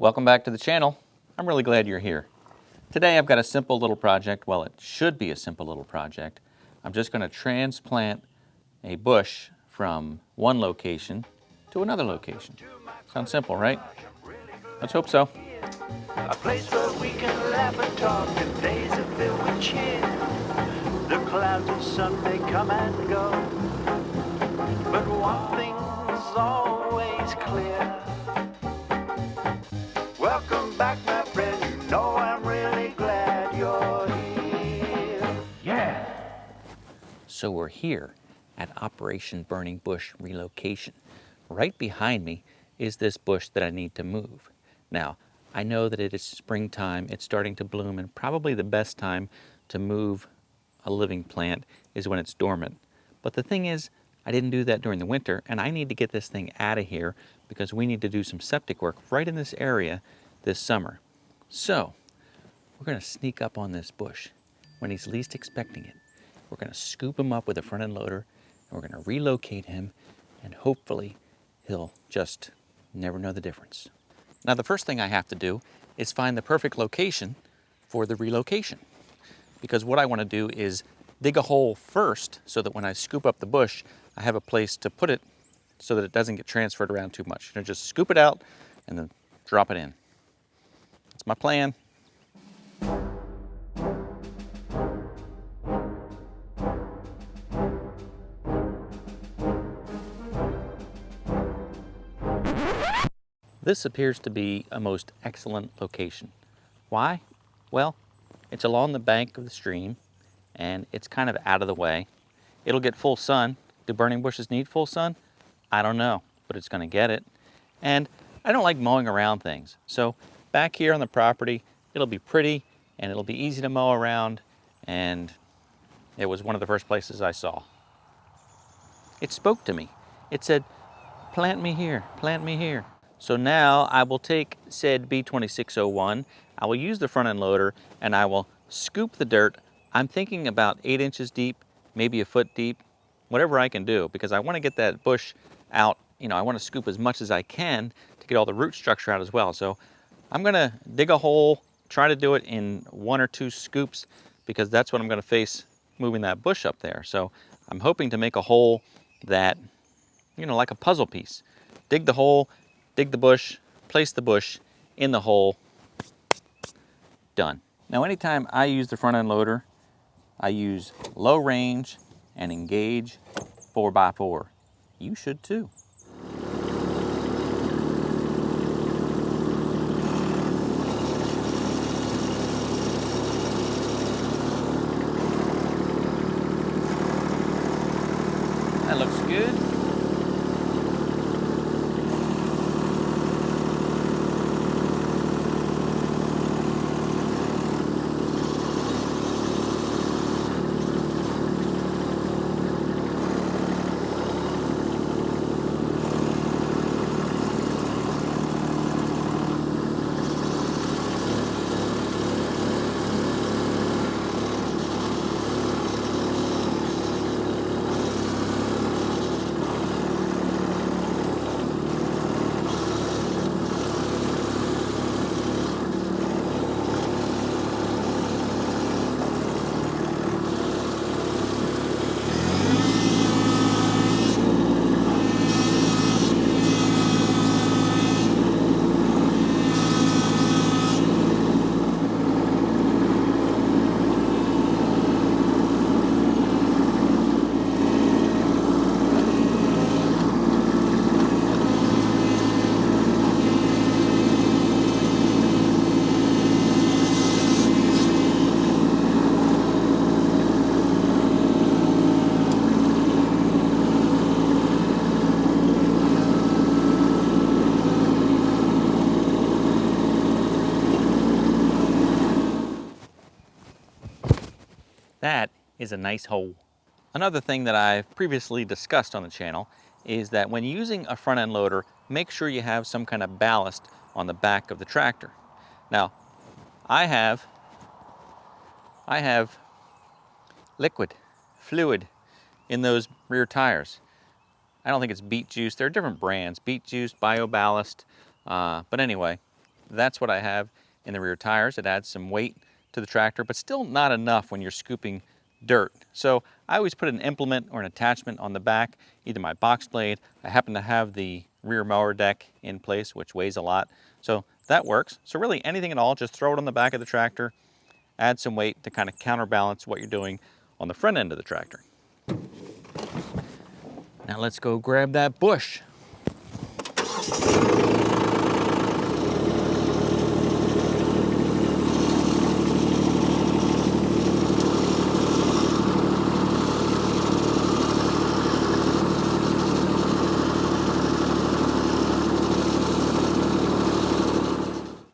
Welcome back to the channel. I'm really glad you're here. Today I've got a simple little project. Well, it should be a simple little project. I'm just going to transplant a bush from one location to another location. Sounds simple, right? Let's hope so. A place where we can laugh and talk and days are filled with cheer. The clouds and sun may come and go, but one thing's always clear. Welcome back, my friend. You know I'm really glad you're here. Yeah! So we're here at Operation Burning Bush Relocation. Right behind me is this bush that I need to move. Now, I know that it is springtime, it's starting to bloom, and probably the best time to move a living plant is when it's dormant. But the thing is, I didn't do that during the winter, and I need to get this thing out of here because we need to do some septic work right in this area this summer. So, we're gonna sneak up on this bush when he's least expecting it. We're gonna scoop him up with a front end loader, and we're gonna relocate him, and hopefully he'll just never know the difference. Now, the first thing I have to do is find the perfect location for the relocation. Because what I want to do is dig a hole first so that when I scoop up the bush, I have a place to put it so that it doesn't get transferred around too much. You know, just scoop it out and then drop it in. That's my plan. This appears to be a most excellent location. Why? Well, it's along the bank of the stream and it's kind of out of the way. It'll get full sun. Do burning bushes need full sun? I don't know, but it's gonna get it. And I don't like mowing around things. So back here on the property, it'll be pretty and it'll be easy to mow around, and it was one of the first places I saw. It spoke to me. It said, plant me here, plant me here. So now I will take said B2601, I will use the front end loader, and I will scoop the dirt. I'm thinking about 8 inches deep, maybe a foot deep, whatever I can do, because I want to get that bush out. You know, I want to scoop as much as I can to get all the root structure out as well. So I'm gonna dig a hole, try to do it in 1 or 2 scoops, because that's what I'm gonna face moving that bush up there. So I'm hoping to make a hole that, you know, like a puzzle piece. Dig the hole, dig the bush, place the bush in the hole, done. Now, anytime I use the front end loader, I use low range and engage 4x4. You should too. That looks good. That is a nice hole. Another thing that I've previously discussed on the channel is that when using a front end loader, make sure you have some kind of ballast on the back of the tractor. Now, I have liquid, fluid in those rear tires. I don't think it's beet juice. There are different brands, beet juice, bio ballast. But anyway, that's what I have in the rear tires. It adds some weight to the tractor, but still not enough when you're scooping dirt. So I always put an implement or an attachment on the back, either my box blade. I happen to have the rear mower deck in place, which weighs a lot. So that works. So really anything at all, just throw it on the back of the tractor, add some weight to kind of counterbalance what you're doing on the front end of the tractor. Now let's go grab that bush.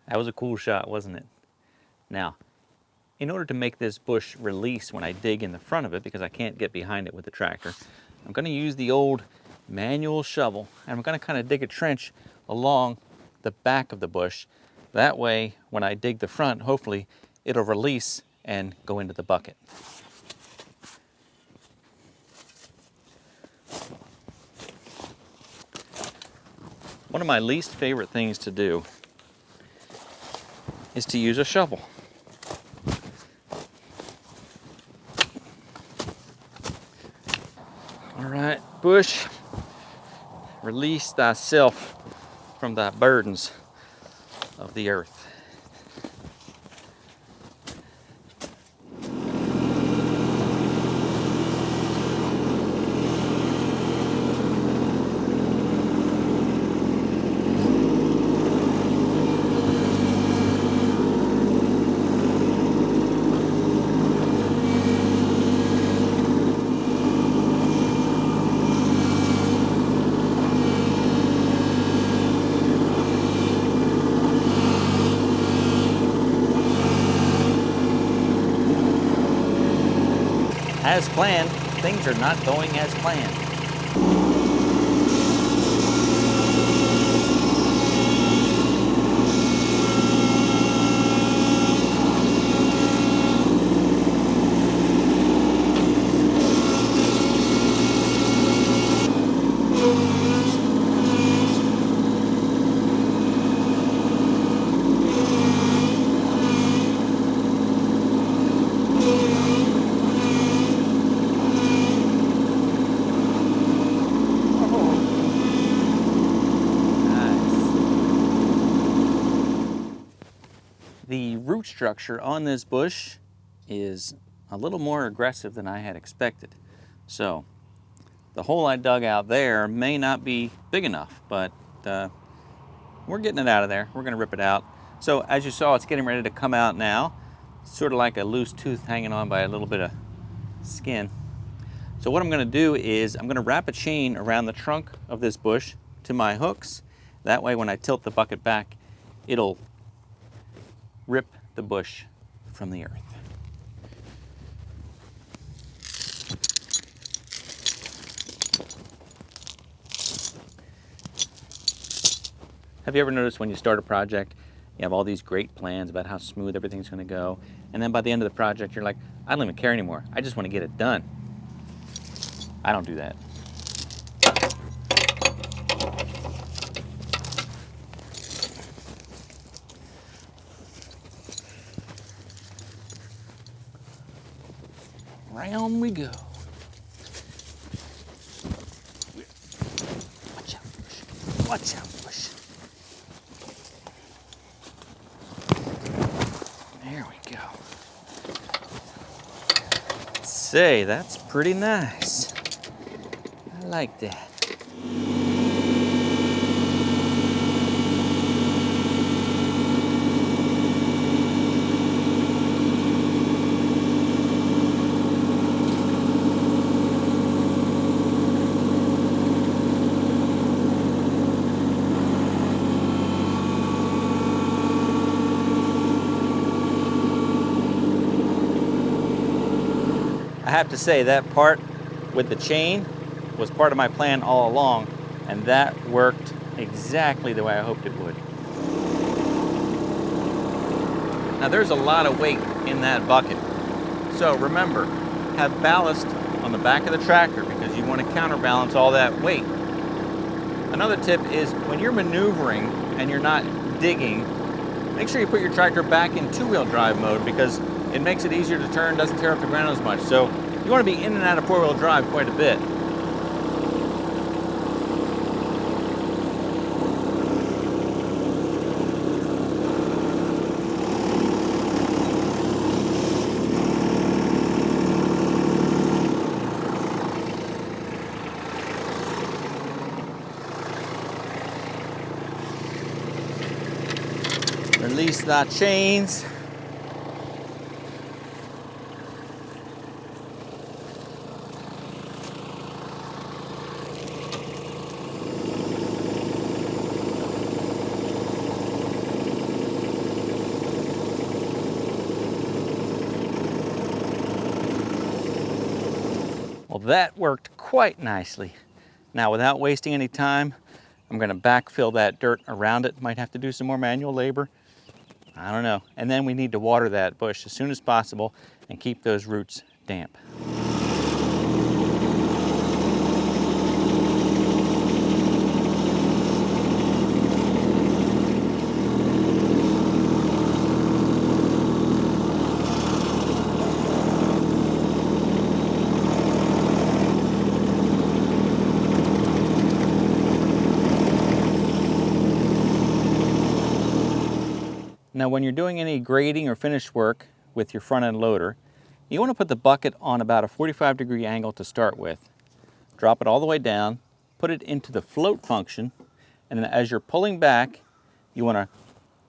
That was a cool shot, wasn't it? Now, in order to make this bush release when I dig in the front of it, because I can't get behind it with the tractor, I'm going to use the old manual shovel, and I'm going to kind of dig a trench along the back of the bush. That way, when I dig the front, hopefully it'll release and go into the bucket. One of my least favorite things to do is to use a shovel. All right, bush, release thyself from thy burdens of the earth. As planned, things are not going as planned. The root structure on this bush is a little more aggressive than I had expected. So the hole I dug out there may not be big enough, but we're getting it out of there. We're gonna rip it out. So as you saw, it's getting ready to come out now. It's sort of like a loose tooth hanging on by a little bit of skin. So what I'm gonna do is I'm gonna wrap a chain around the trunk of this bush to my hooks. That way when I tilt the bucket back, it'll rip the bush from the earth. Have you ever noticed when you start a project, you have all these great plans about how smooth everything's going to go, and then by the end of the project you're like, I don't even care anymore, I just want to get it done. I don't do that. Round we go. Watch out, bush. Watch out, bush. There we go. Say, that's pretty nice. I like that. I have to say that part with the chain was part of my plan all along, and that worked exactly the way I hoped it would. Now there's a lot of weight in that bucket. So remember, have ballast on the back of the tractor because you want to counterbalance all that weight. Another tip is when you're maneuvering and you're not digging Make sure you put your tractor back in two-wheel drive mode because it makes it easier to turn, doesn't tear up the ground as much. So you want to be in and out of four-wheel drive quite a bit. Release the chains. Well, that worked quite nicely. Now, without wasting any time, I'm going to backfill that dirt around it. Might have to do some more manual labor. I don't know. And then we need to water that bush as soon as possible and keep those roots damp. Now, when you're doing any grading or finish work with your front end loader, you want to put the bucket on about a 45-degree angle to start with. Drop it all the way down, put it into the float function, and then as you're pulling back, you want to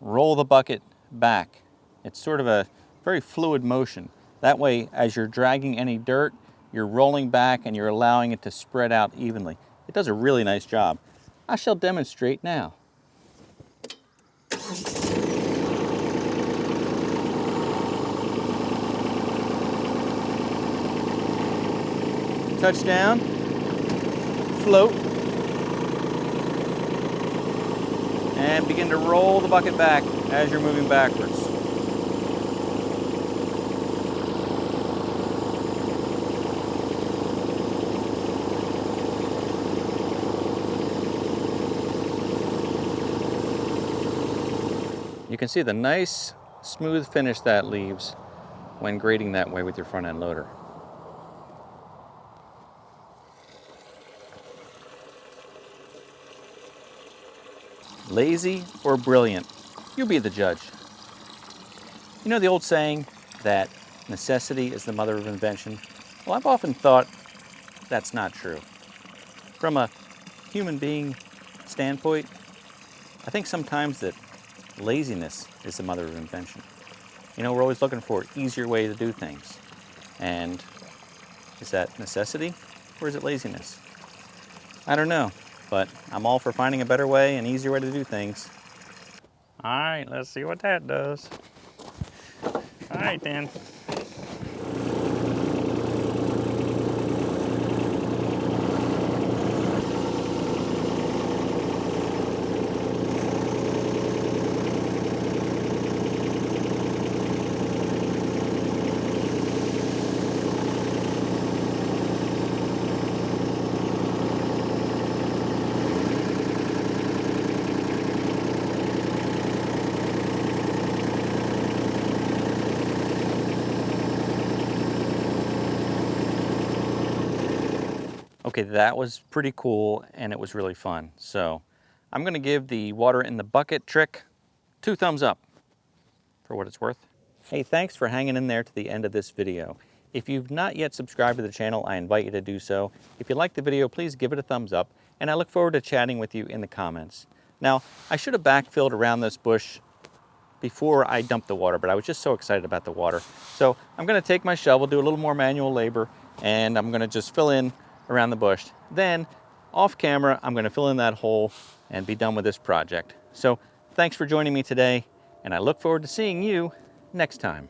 roll the bucket back. It's sort of a very fluid motion. That way, as you're dragging any dirt, you're rolling back and you're allowing it to spread out evenly. It does a really nice job. I shall demonstrate now. Touch down, float, and begin to roll the bucket back as you're moving backwards. You can see the nice, smooth finish that leaves when grading that way with your front end loader. Lazy or brilliant? You be the judge. You know the old saying that necessity is the mother of invention? Well, I've often thought that's not true. From a human being standpoint, I think sometimes that laziness is the mother of invention. You know, we're always looking for easier way to do things. And is that necessity or is it laziness? I don't know. But I'm all for finding a better way, an easier way to do things. All right, let's see what that does. All right, then. Okay, that was pretty cool and it was really fun. So I'm going to give the water in the bucket trick 2 thumbs up for what it's worth. Hey, thanks for hanging in there to the end of this video. If you've not yet subscribed to the channel, I invite you to do so. If you like the video, please give it a thumbs up, and I look forward to chatting with you in the comments. Now, I should have backfilled around this bush before I dumped the water, but I was just so excited about the water. So I'm going to take my shovel, do a little more manual labor, and I'm going to just fill in around the bush. Then, off camera, I'm going to fill in that hole and be done with this project. So thanks for joining me today, and I look forward to seeing you next time.